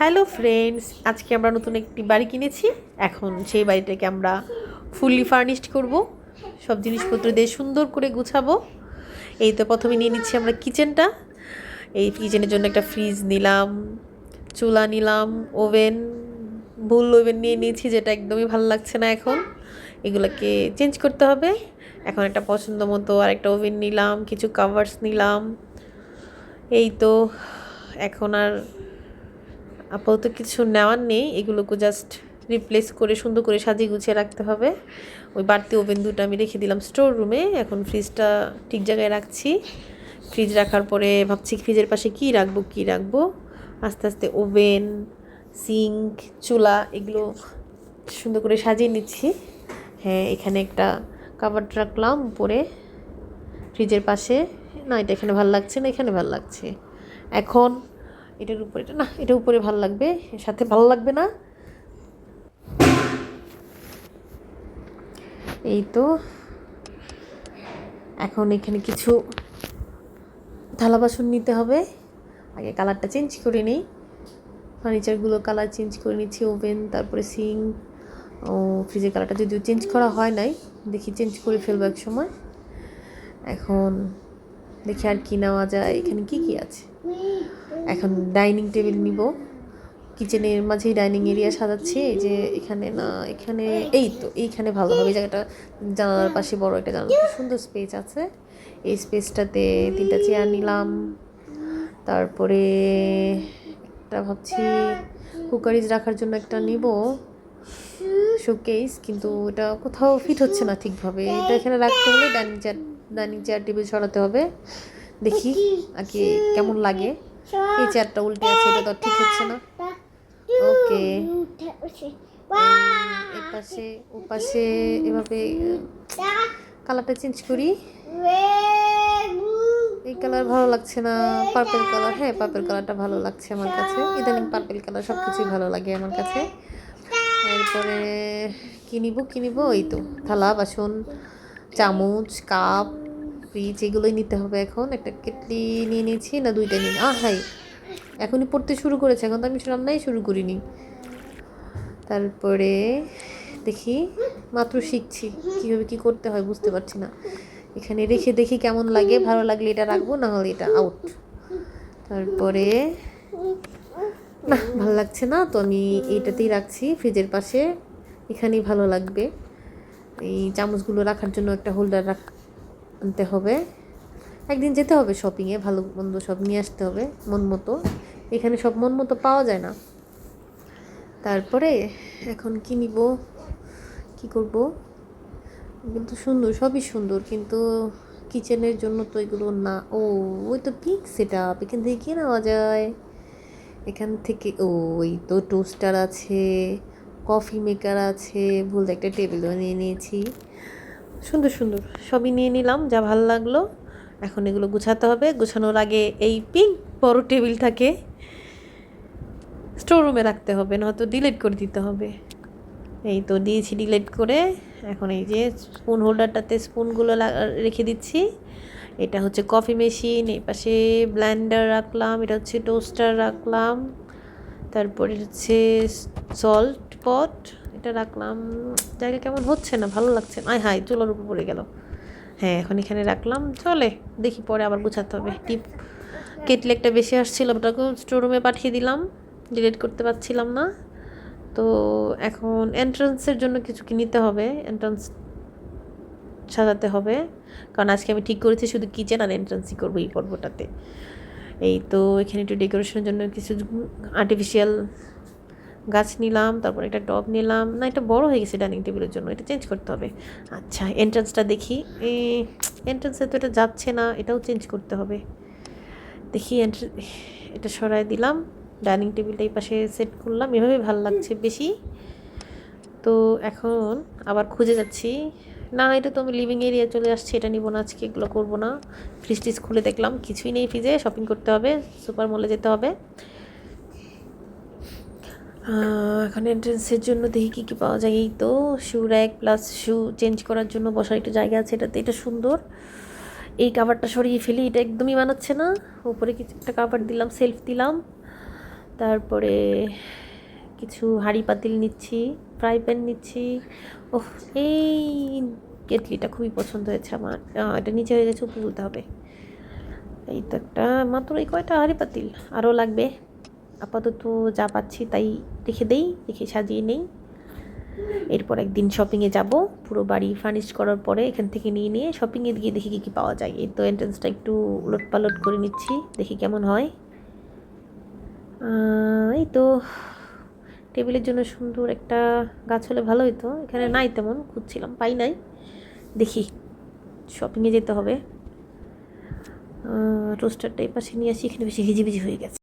Hello friends, আজকে আমরা নতুন একটি বাড়ি কিনেছি। এখন সেই বাড়িটাকে আমরা ফুললি ফার্নিশড করব, সব জিনিসপত্র দিয়ে সুন্দর করে গুছাবো। এই তো প্রথমে নিয়ে নিচ্ছি আমরা কিচেনটা। এই কিচেনের জন্য একটা ফ্রিজ নিলাম, চুলা নিলাম, ওভেন, ভুল ওভেন নিয়ে নিয়েছি যেটা একদমই ভালো লাগছে না এখন, এগুলোকে চেঞ্জ করতে হবে। এখন একটা পছন্দ মতো আর একটা ওভেন নিলাম, কিছু কাভার্স নিলাম। এই তো এখন আর আপাতত কিছু নেওয়ার নেই, এগুলোকে জাস্ট রিপ্লেস করে সুন্দর করে সাজিয়ে গুছিয়ে রাখতে হবে। ওই বাড়তি ওভেন দুটো আমি রেখে দিলাম স্টোর রুমে। এখন ফ্রিজটা ঠিক জায়গায় রাখছি। ফ্রিজ রাখার পরে ভাবছি ফ্রিজের পাশে কী রাখবো। আস্তে আস্তে ওভেন, সিঙ্ক, চুলা এগুলো সুন্দর করে সাজিয়ে নিচ্ছি। হ্যাঁ, এখানে একটা কাভার রাখলাম উপরে ফ্রিজের পাশে। না, এটা এখানে ভালো লাগছে না, এখানে ভালো লাগছে। এখন এটার উপরে, এটা না, এটা উপরে ভালো লাগবে, এর সাথে ভালো লাগবে না। এই তো এখন এখানে কিছু থালা বাসন নিতে হবে। আগে কালারটা চেঞ্জ করে নিই, ফার্নিচারগুলো কালার চেঞ্জ করে নিচ্ছি। ওভেন, তারপরে সিঙ্ক ও ফ্রিজের কালারটা যদিও চেঞ্জ করা হয় নাই, দেখি চেঞ্জ করে ফেলবো এক সময়। এখন দেখি আর কি নেওয়া যায়, এখানে কি কি আছে। এখন ডাইনিং টেবিল নিব, কিচেনের মাঝেই ডাইনিং এরিয়া সাজাচ্ছি। এই যে এখানে না, এখানে এই তো এইখানে ভালো হবে। এই জায়গাটা জানালার পাশে বড় একটা জানালা, সুন্দর স্পেস আছে। এই স্পেসটাতে 3টা চেয়ার নিলাম। তারপরে একটা ভাবছি কুকারিজ রাখার জন্য একটা নিব, শোকেস, কিন্তু এটা কোথাও ফিট হচ্ছে না ঠিকভাবে। এটা এখানে রাখতে হলে ডাইনিং চেয়ার টেবিল সরাতে হবে। দেখি আগে কেমন লাগে। এই চেয়ারটা উল্টে আছে, এটা তো ঠিক হচ্ছে না। ওকে, এপাশে ওপাশে এভাবে কালারটা চেঞ্জ করি। এই কালার ভালো লাগছে না, পার্পল কালার। হ্যাঁ, পার্পল কালারটা ভালো লাগছে আমার কাছে। ইদানিং পার্পল কালার সব কিছুই ভালো লাগে আমার কাছে। এরপরে কিনিব এই তো থালা বাসন, চামচ, কাপ, ফ্রিজ এগুলোই নিতে হবে। এখন একটা কেটলি নিয়ে নিয়েছি, না 2টা নিন। হাই, এখনই পড়তে শুরু করেছে, এখন তো আমি রান্নাই শুরু করিনি। তারপরে দেখি, মাত্র শিখছি কীভাবে কী করতে হয়, বুঝতে পারছি না। এখানে রেখে দেখি কেমন লাগে, ভালো লাগলে এটা রাখবো, না হলে এটা আউট। তারপরে না, ভালো লাগছে না তো আমি এইটাতেই রাখছি ফ্রিজের পাশে, এখানেই ভালো লাগবে। এই চামচগুলো রাখার জন্য একটা হোল্ডার আনতে হবে। একদিন যেতে হবে শপিংয়ে, ভালো মন্দ সব নিয়ে আসতে হবে মন মতো। এখানে সব মন মতো পাওয়া যায় না। তারপরে এখন কি নিব, কী করব। কিন্তু সুন্দর, সবই সুন্দর, কিন্তু কিচেনের জন্য তো এগুলো না। ওই তো পিঙ্ক সেটআপ, এখান থেকে কী নেওয়া যায়। এখান থেকে ওই তো টোস্টার আছে, কফি মেকার আছে, ভুল একটা টেবিলও নিয়ে নিয়েছি। সুন্দর সুন্দর সবই নিয়ে নিলাম, যা ভালো লাগলো। এখন এগুলো গুছাতে হবে। গুছানোর আগে এই পিঙ্ক বড় টেবিলটাকে স্টোর রুমে রাখতে হবে, নয়তো ডিলিট করে দিতে হবে। এই তো দিয়েছি ডিলিট করে। এখন এই যে স্পুন হোল্ডারটাতে স্পুনগুলো রেখে দিচ্ছি। এটা হচ্ছে কফি মেশিন, এই পাশে ব্লেন্ডার রাখলাম, এটা হচ্ছে টোস্টার রাখলাম, তারপরে হচ্ছে সল্ট পট এটা রাখলাম। জায়গা কেমন হচ্ছে না, ভালো লাগছে না। হাই, চুলার উপর পড়ে গেল। হ্যাঁ, এখন এখানে রাখলাম, চলে। দেখি পরে আবার গুছাতে হবে। কেটলি একটা বেশি আসছিলো, ওটাকেও স্টোর রুমে পাঠিয়ে দিলাম, ডিলিট করতে পারছিলাম না। তো এখন এন্ট্রান্সের জন্য কিছু কি নিতে হবে, এন্ট্রান্স সাজাতে হবে, কারণ আজকে আমি ঠিক করেছি শুধু কিচেন আর এন্ট্রান্সই করবো এই পর্বটাতে। এই তো এখানে একটু ডেকোরেশনের জন্য কিছু আর্টিফিশিয়াল গাছ নিলাম, তারপর একটা টব নিলাম। না, এটা বড় হয়ে গেছে ডাইনিং টেবিলের জন্য, এটা চেঞ্জ করতে হবে। আচ্ছা, এন্ট্রান্সটা দেখি। এন্ট্রান্সে তো এটা যাচ্ছে না, এটাও চেঞ্জ করতে হবে। দেখি এটা সরাই দিলাম, ডাইনিং টেবিলটা এই পাশে সেট করলাম, এভাবে ভালো লাগছে বেশি। তো এখন আবার খুঁজে যাচ্ছি। না, এটা তো আমি লিভিং এরিয়া চলে আসছি, এটা নিব না আজকে, এগুলো করবো না। ফ্রিজ খুলে দেখলাম কিছুই নেই ফ্রিজে, শপিং করতে হবে, সুপার মলে যেতে হবে। এখন এন্ট্রেন্সের জন্য দেখি কী কী পাওয়া যায়। এই তো শু র্যাক প্লাস শু চেঞ্জ করার জন্য বসার একটা জায়গা আছে, এটাতে এটা সুন্দর। এই কাভারটা সরিয়ে ফেলি, এটা একদমই মানাচ্ছে না। উপরে কিছু একটা কাভার দিলাম, সেলফ দিলাম। তারপরে কিছু হাঁড়ি পাতিল নিচ্ছি, ফ্রাই প্যান নিচ্ছি। ওহ, এই কেটলিটা খুবই পছন্দ হয়েছে আমার। এটা নিচে হয়ে গেছে, উপরে তুলতে হবে। এই তো একটা, মাত্র এই কয়টা হাঁড়ি পাতিল, আরও লাগবে। আপাতত যা পাচ্ছি তাই রেখে সাজিয়ে নেই। এরপর একদিন শপিংয়ে যাব, পুরো বাড়ি ফার্নিশ করার পরে এখান থেকে নিয়ে শপিংয়ে গিয়ে দেখি কী কী পাওয়া যায়। এই তো এন্ট্রান্সটা একটু উলটপালট করে নিচ্ছি, দেখি কেমন হয়। এই তো টেবিলের জন্য সুন্দর একটা গাছ হলে ভালো হতো, এখানে নাই, তেমন খুঁজছিলাম পাই নাই। দেখি, শপিংয়ে যেতে হবে। টোস্টারটা এই পাশে নিয়ে আসি, এখানে বেশি হিজিবিজি হয়ে গেছে।